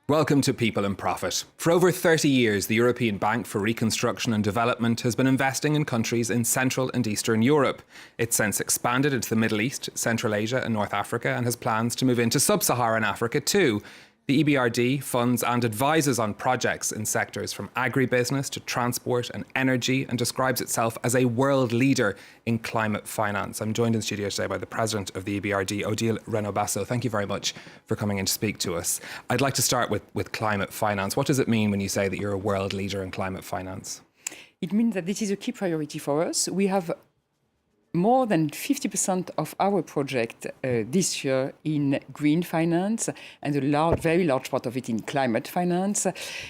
Welcome to People and Profit. For over 30 years, the European Bank for Reconstruction and Development has been investing in countries in Central and Eastern Europe. It's since expanded into the Middle East, Central Asia and North Africa and has plans to move into Sub-Saharan Africa too. The EBRD funds and advises on projects in sectors from agribusiness to transport and energy and describes itself as a world leader in climate finance. I'm joined in studio today by the president of the EBRD, Odile Renaud-Basso. Thank you very much for coming in to speak to us. I'd like to start with climate finance. What does it mean when you say that you're a world leader in climate finance? It means that this is a key priority for us. We have more than 50% of our project this year in green finance and a very large part of it in climate finance.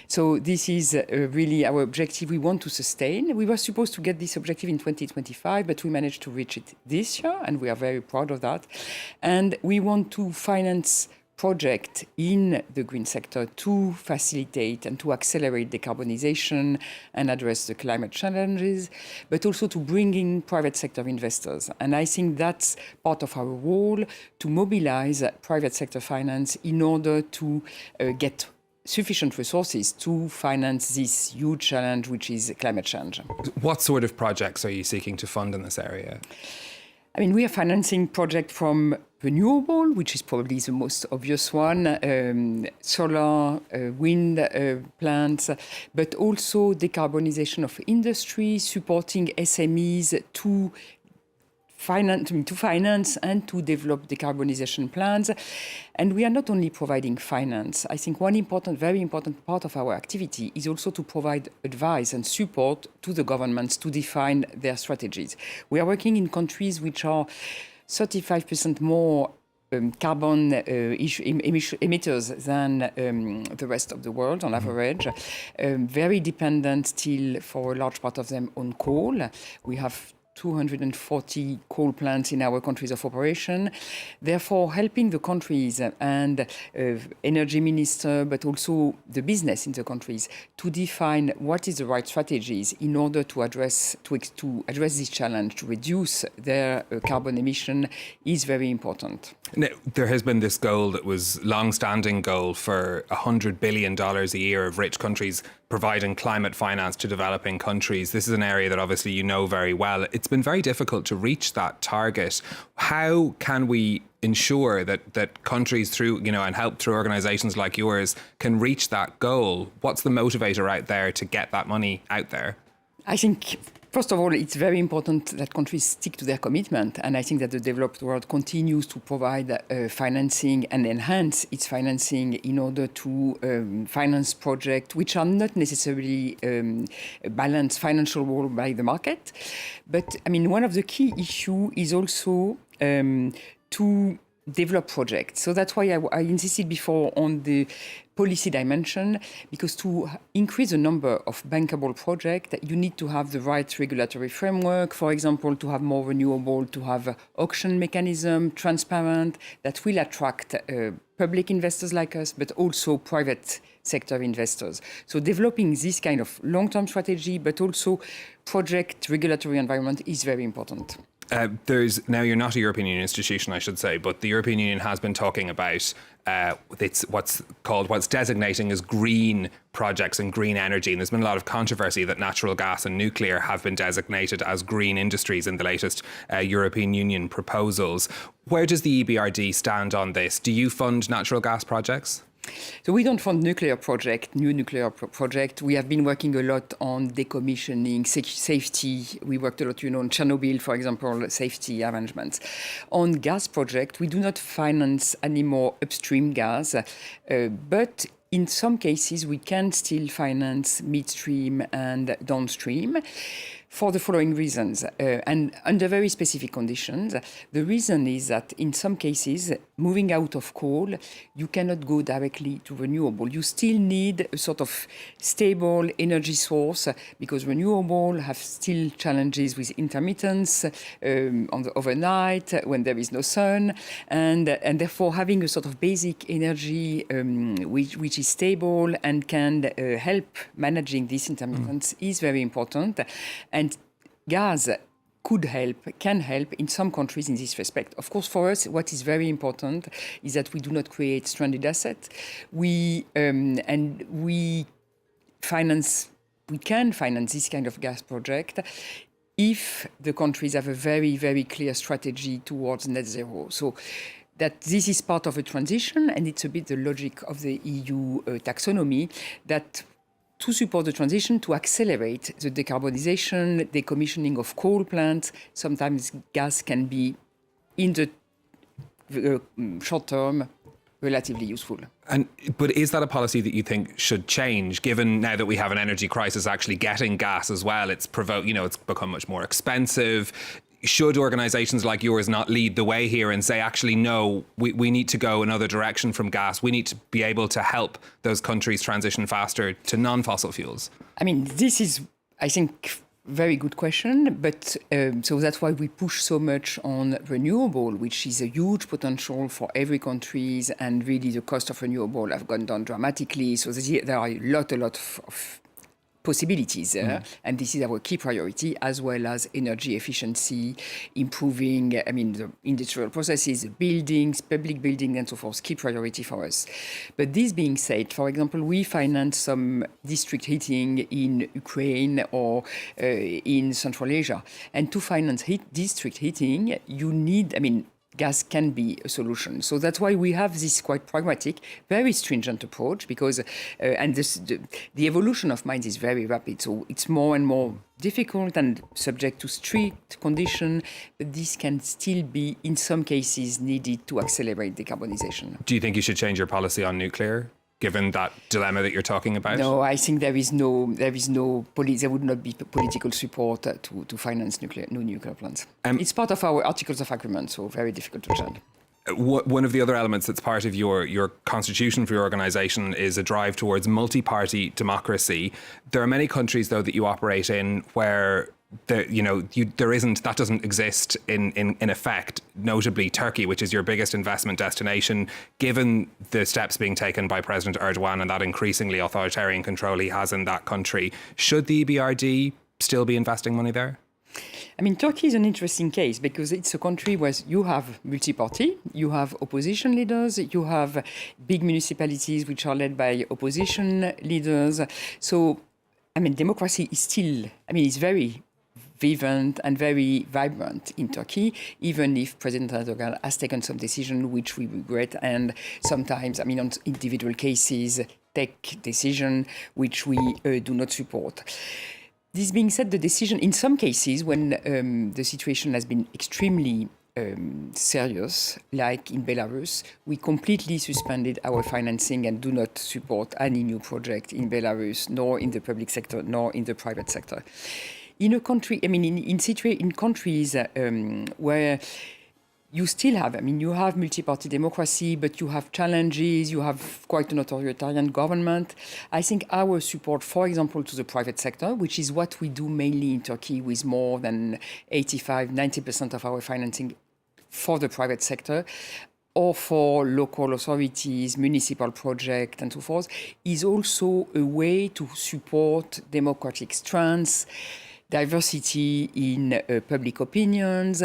So this is really our objective we want to sustain. We were supposed to get this objective in 2025, but we managed to reach it this year, and we are very proud of that. And we want to finance project in the green sector to facilitate and to accelerate decarbonization and address the climate challenges, but also to bring in private sector investors. And I think that's part of our role, to mobilize private sector finance in order to get sufficient resources to finance this huge challenge, which is climate change. What sort of projects are you seeking to fund in this area? I mean, we are financing projects from renewable, which is probably the most obvious one, solar, wind plants, but also decarbonization of industry, supporting SMEs to finance and to develop decarbonization plans. And we are not only providing finance. I think one very important part of our activity is also to provide advice and support to the governments to define their strategies. We are working in countries which are 35% more carbon emitters than the rest of the world on average, very dependent still for a large part of them on coal. We have 240 coal plants in our countries of operation. Therefore, helping the countries and energy minister, but also the business in the countries to define what is the right strategies in order to address this challenge, to reduce their carbon emission is very important. Now, there has been this goal that was long-standing goal for $100 billion a year of rich countries providing climate finance to developing countries. This is an area that obviously you know very well. It's been very difficult to reach that target. How can we ensure that countries through, and help through organisations like yours can reach that goal? What's the motivator out there to get that money out there? I think, first of all, it's very important that countries stick to their commitment. And I think that the developed world continues to provide financing and enhance its financing in order to finance projects which are not necessarily balanced financial world by the market. But I mean, one of the key issues is also to develop projects. So that's why I insisted before on the policy dimension, because to increase the number of bankable projects, you need to have the right regulatory framework, for example, to have more renewable, to have auction mechanism, transparent, that will attract public investors like us, but also private sector investors. So developing this kind of long-term strategy, but also project regulatory environment is very important. Now you're not a European Union institution, I should say, but the European Union has been talking about what's designating as green projects and green energy. And there's been a lot of controversy that natural gas and nuclear have been designated as green industries in the latest European Union proposals. Where does the EBRD stand on this? Do you fund natural gas projects? So we don't fund new nuclear project. We have been working a lot on decommissioning, safety. We worked a lot, on Chernobyl, for example, safety arrangements. On gas project, we do not finance any more upstream gas, but in some cases, we can still finance midstream and downstream for the following reasons, and under very specific conditions. The reason is that in some cases, moving out of coal, you cannot go directly to renewable. You still need a sort of stable energy source because renewable have still challenges with intermittence on the overnight when there is no sun, and therefore having a sort of basic energy which is stable and can help managing this intermittence is very important. And gas can help in some countries in this respect. Of course, for us, what is very important is that we do not create stranded assets. We can finance this kind of gas project if the countries have a very, very clear strategy towards net zero. So that this is part of a transition, and it's a bit the logic of the EU taxonomy, that to support the transition, to accelerate the decarbonization, decommissioning of coal plants, sometimes gas can be, in the short term, relatively useful. But is that a policy that you think should change, given now that we have an energy crisis, actually getting gas as well? It's it's become much more expensive. Should organisations like yours not lead the way here and say, actually, no, we need to go another direction from gas. We need to be able to help those countries transition faster to non-fossil fuels? I mean, this is, I think, very good question. But so that's why we push so much on renewable, which is a huge potential for every country. And really, the cost of renewable have gone down dramatically. So there are a lot of possibilities there. And this is our key priority, as well as energy efficiency, improving, the industrial processes, buildings, public building, and so forth, key priority for us. But this being said, for example, we finance some district heating in Ukraine or in Central Asia. And to finance district heating, you need, gas can be a solution. So that's why we have this quite pragmatic, very stringent approach, because the evolution of mines is very rapid. So it's more and more difficult and subject to strict conditions, but this can still be, in some cases, needed to accelerate decarbonization. Do you think you should change your policy on nuclear, given that dilemma that you're talking about? No, I think there would not be political support to finance new nuclear plants. It's part of our articles of agreement, so very difficult to change. One of the other elements that's part of your constitution for your organisation is a drive towards multi-party democracy. There are many countries, though, that you operate in where that doesn't exist in effect, notably Turkey, which is your biggest investment destination, given the steps being taken by President Erdogan and that increasingly authoritarian control he has in that country. Should the EBRD still be investing money there? Turkey is an interesting case because it's a country where you have multi-party, you have opposition leaders, you have big municipalities which are led by opposition leaders. So, democracy is still, it's very vibrant and very vibrant in Turkey, even if President Erdogan has taken some decision which we regret, and sometimes, on individual cases, take decision which we do not support. This being said, the decision, in some cases, when the situation has been extremely serious, like in Belarus, we completely suspended our financing and do not support any new project in Belarus, nor in the public sector, nor in the private sector. In a country, in countries where you still have, you have multi-party democracy, but you have challenges, you have quite an authoritarian government. I think our support, for example, to the private sector, which is what we do mainly in Turkey with more than 85-90% of our financing for the private sector, or for local authorities, municipal projects, and so forth, is also a way to support democratic strands, diversity in public opinions,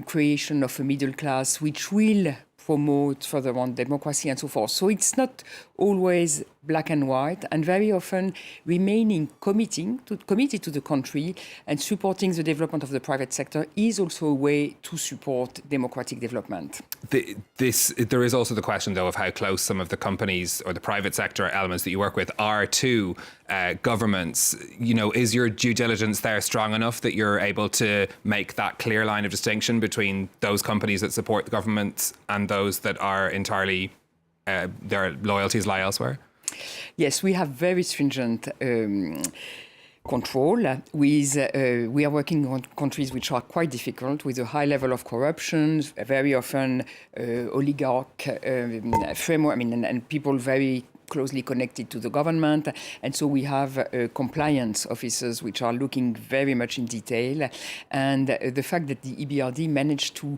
creation of a middle class which will promote further on democracy and so forth. So it's not always black and white, and very often remaining committed to the country and supporting the development of the private sector is also a way to support democratic development. There is also the question, though, of how close some of the companies or the private sector elements that you work with are to governments. Is your due diligence there strong enough that you're able to make that clear line of distinction between those companies that support the governments and those that are entirely their loyalties lie elsewhere? Yes, we have very stringent control. We are working on countries which are quite difficult, with a high level of corruption, very often oligarch framework, and people very closely connected to the government. And so we have compliance officers which are looking very much in detail. And the fact that the EBRD managed to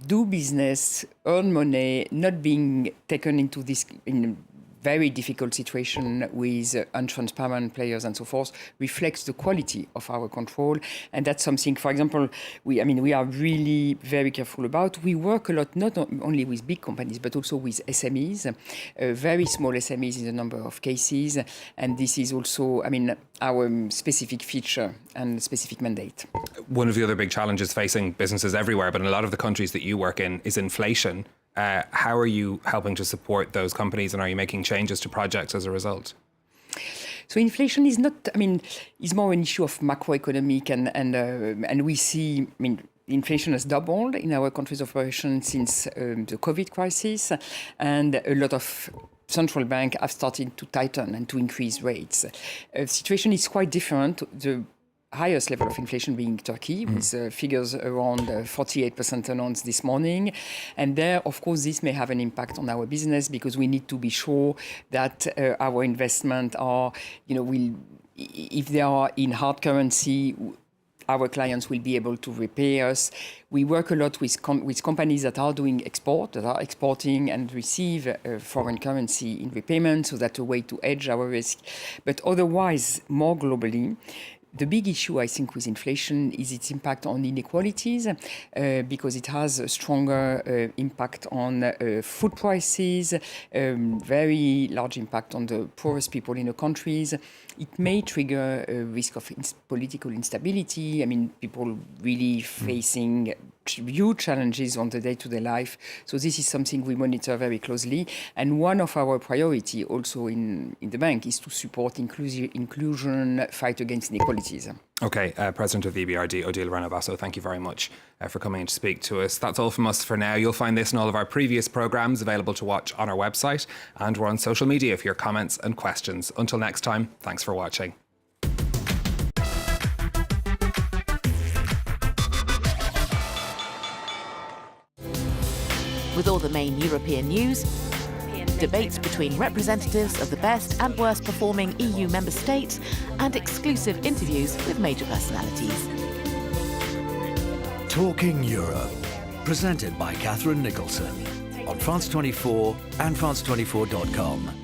do business, earn money, not being taken into this very difficult situation with untransparent players and so forth reflects the quality of our control. And that's something, for example, we are really very careful about. We work a lot not only with big companies, but also with SMEs, very small SMEs in a number of cases. And this is also, our specific feature and specific mandate. One of the other big challenges facing businesses everywhere, but in a lot of the countries that you work in, is inflation. How are you helping to support those companies, and are you making changes to projects as a result? So inflation is not, is more an issue of macroeconomic, and we see, inflation has doubled in our country's operation since the COVID crisis, and a lot of central banks have started to tighten and to increase rates. The situation is quite different. The highest level of inflation being Turkey, with figures around 48% announced this morning. And there, of course, this may have an impact on our business because we need to be sure that our investment are, if they are in hard currency, our clients will be able to repay us. We work a lot with companies that are doing export, that are exporting and receive foreign currency in repayment, so that's a way to hedge our risk. But otherwise, more globally, the big issue, I think, with inflation is its impact on inequalities, because it has a stronger impact on food prices, very large impact on the poorest people in the countries. It may trigger a risk of political instability. People really facing huge challenges on the day-to-day life. So this is something we monitor very closely. And one of our priority also in the bank is to support inclusion, fight against inequalities. Okay, President of the EBRD, Odile Renaud-Basso, thank you very much for coming in to speak to us. That's all from us for now. You'll find this and all of our previous programmes available to watch on our website, and we're on social media for your comments and questions. Until next time, thanks for watching. With all the main European news, debates between representatives of the best and worst performing EU member states, and exclusive interviews with major personalities. Talking Europe, presented by Catherine Nicholson on France 24 and France24.com.